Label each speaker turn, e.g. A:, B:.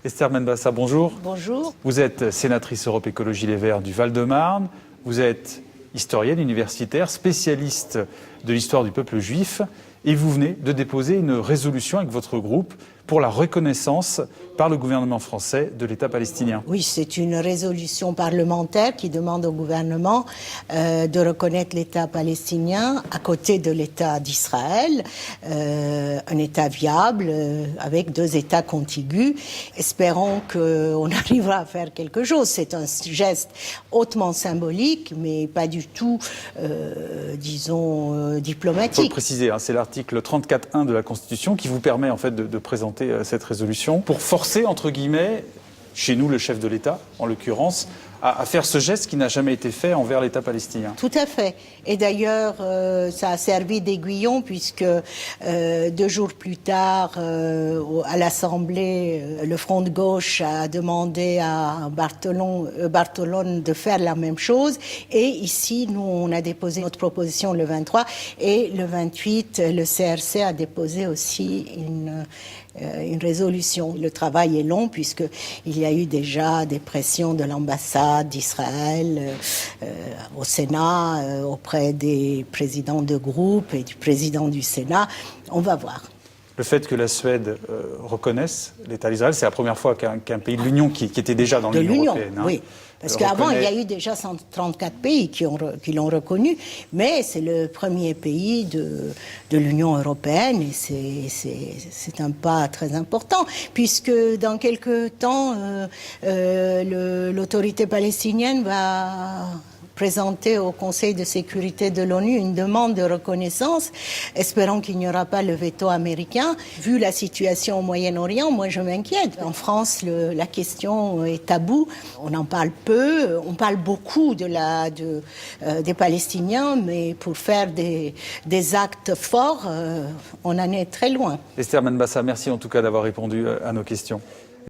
A: Esther Benbassa, bonjour.
B: Bonjour.
A: Vous êtes sénatrice Europe Écologie Les Verts du Val-de-Marne. Vous êtes historienne universitaire, spécialiste de l'histoire du peuple juif. Et vous venez de déposer une résolution avec votre groupe pour la reconnaissance par le gouvernement français de l'État palestinien.
B: Oui, c'est une résolution parlementaire qui demande au gouvernement de reconnaître l'État palestinien à côté de l'État d'Israël, un État viable avec deux États contigus. Espérons qu'on arrivera à faire quelque chose. C'est un geste hautement symbolique, mais pas du tout, disons, diplomatique.
A: Il faut le préciser, c'est l'article 34.1 de la Constitution qui vous permet en fait de présenter cette résolution pour forcer, entre guillemets, chez nous le chef de l'État, en l'occurrence, à faire ce geste qui n'a jamais été fait envers l'État palestinien.
B: Tout à fait. Et d'ailleurs, ça a servi d'aiguillon puisque 2 jours plus tard, à l'Assemblée, le Front de gauche a demandé à Bartolone de faire la même chose. Et ici, nous, on a déposé notre proposition le 23 et le 28, le CRC a déposé aussi une résolution. Le travail est long puisqu'il y a eu déjà des pressions de l'ambassade d'Israël au Sénat, auprès des présidents de groupe et du président du Sénat. On va voir.
A: Le fait que la Suède reconnaisse l'État d'Israël, c'est la première fois qu'un pays de l'Union qui était déjà dans l'Union européenne.
B: Oui. Parce qu'avant, il y a eu déjà 134 pays qui l'ont reconnu, mais c'est le premier pays de l'Union européenne et c'est un pas très important, puisque dans quelques temps, l'autorité palestinienne va présenter au Conseil de sécurité de l'ONU une demande de reconnaissance. Espérons qu'il n'y aura pas le veto américain. Vu la situation au Moyen-Orient, moi je m'inquiète. En France, la question est taboue. On en parle peu. On parle beaucoup des Palestiniens, mais pour faire des actes forts, on en est très loin.
A: Esther Benbassa, merci en tout cas d'avoir répondu à nos questions.